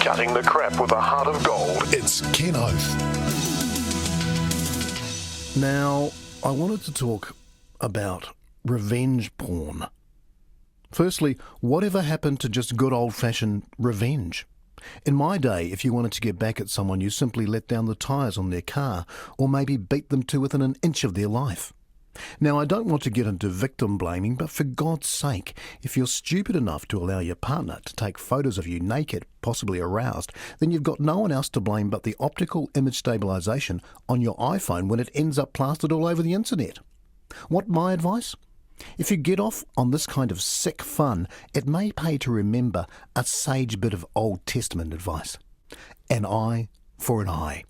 Cutting the crap with a heart of gold. It's Ken Oath. Now, I wanted to talk about revenge porn. Firstly, whatever happened to just good old-fashioned revenge? In my day, if you wanted to get back at someone, you simply let down the tyres on their car or maybe beat them to within an inch of their life. Now, I don't want to get into victim blaming, but for God's sake, if you're stupid enough to allow your partner to take photos of you naked, possibly aroused, then you've got no one else to blame but the optical image stabilisation on your iPhone when it ends up plastered all over the internet. What my advice? If you get off on this kind of sick fun, it may pay to remember a sage bit of Old Testament advice. An eye for an eye.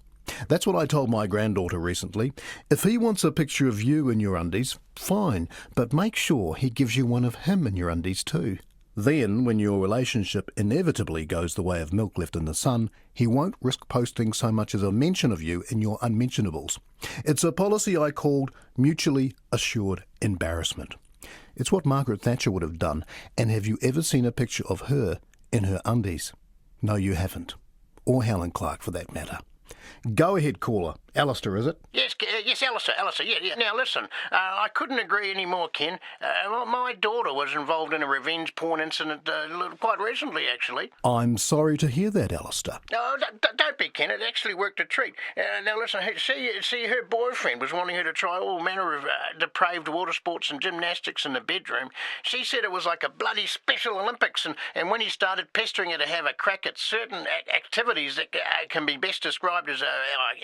That's what I told my granddaughter recently. If he wants a picture of you in your undies, fine, but make sure he gives you one of him in your undies too. Then, when your relationship inevitably goes the way of milk left in the sun, he won't risk posting so much as a mention of you in your unmentionables. It's a policy I called mutually assured embarrassment. It's what Margaret Thatcher would have done, and have you ever seen a picture of her in her undies? No, you haven't. Or Helen Clark, for that matter. Go ahead, caller. Alistair, is it? Yes, Alistair, yeah. Now, listen, I couldn't agree any more, Ken. My daughter was involved in a revenge porn incident quite recently, actually. I'm sorry to hear that, Alistair. No, don't be, Ken. It actually worked a treat. Now, listen, see, her boyfriend was wanting her to try all manner of depraved water sports and gymnastics in the bedroom. She said it was like a bloody Special Olympics, and when he started pestering her to have a crack at certain activities that can be best described as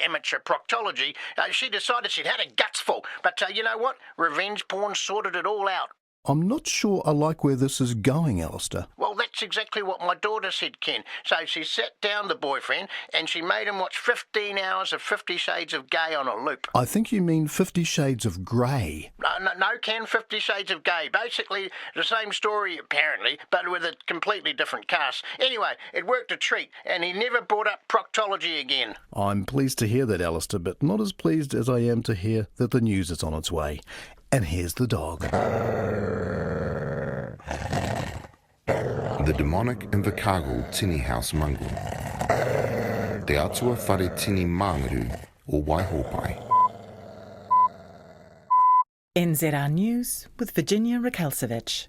amateur proctology, she decided she'd had her guts full. But you know what? Revenge porn sorted it all out. I'm not sure I like where this is going, Alistair. Well, that's exactly what my daughter said, Ken. So she sat down the boyfriend and she made him watch 15 hours of 50 Shades of Gay on a loop. I think you mean 50 Shades of Grey. No, Ken, 50 Shades of Gay. Basically the same story, apparently, but with a completely different cast. Anyway, it worked a treat, and he never brought up proctology again. I'm pleased to hear that, Alistair, but not as pleased as I am to hear that the news is on its way. And here's the dog. The demonic Invercargill tini house mongrel. Te atua whare tini māngaru o Waihopai. NZR News with Virginia Rakalsevich.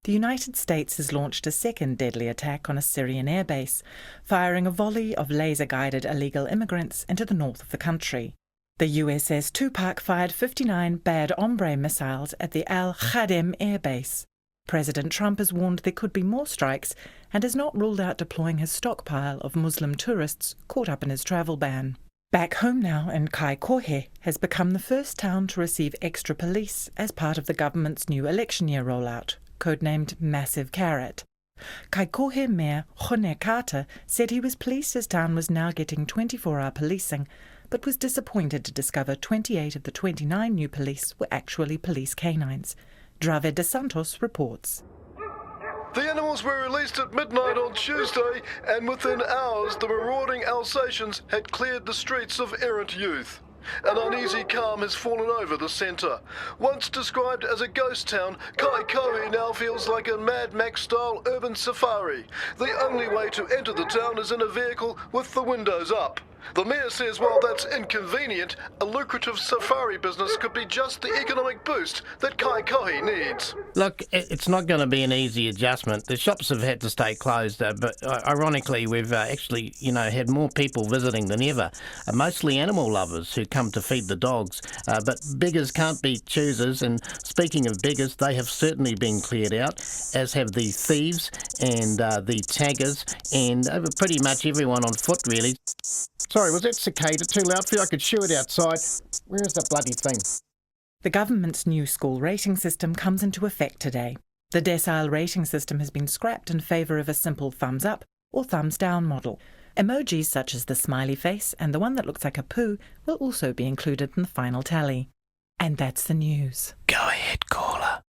The United States has launched a second deadly attack on a Syrian airbase, firing a volley of laser-guided illegal immigrants into the north of the country. The USS Tupac fired 59 Bad Hombre missiles at the Al Khadem airbase. President Trump has warned there could be more strikes and has not ruled out deploying his stockpile of Muslim tourists caught up in his travel ban. Back home now, in Kaikohe has become the first town to receive extra police as part of the government's new election year rollout, codenamed Massive Carrot. Kaikohe Mayor Hone Carter said he was pleased his town was now getting 24-hour policing, but was disappointed to discover 28 of the 29 new police were actually police canines. Drave de Santos reports. The animals were released at midnight on Tuesday, and within hours the marauding Alsatians had cleared the streets of errant youth. An uneasy calm has fallen over the centre. Once described as a ghost town, Kaikohe now feels like a Mad Max-style urban safari. The only way to enter the town is in a vehicle with the windows up. The mayor says while that's inconvenient, a lucrative safari business could be just the economic boost that Kaikohe needs. Look, it's not going to be an easy adjustment. The shops have had to stay closed, but ironically we've actually, had more people visiting than ever. Mostly animal lovers who come to feed the dogs. But beggars can't be choosers, and speaking of beggars, they have certainly been cleared out, as have the thieves and the taggers and pretty much everyone on foot, really. Sorry, was that cicada too loud for you? I could shoo it outside. Where is the bloody thing? The government's new school rating system comes into effect today. The decile rating system has been scrapped in favour of a simple thumbs up or thumbs down model. Emojis such as the smiley face and the one that looks like a poo will also be included in the final tally. And that's the news. Go ahead, caller.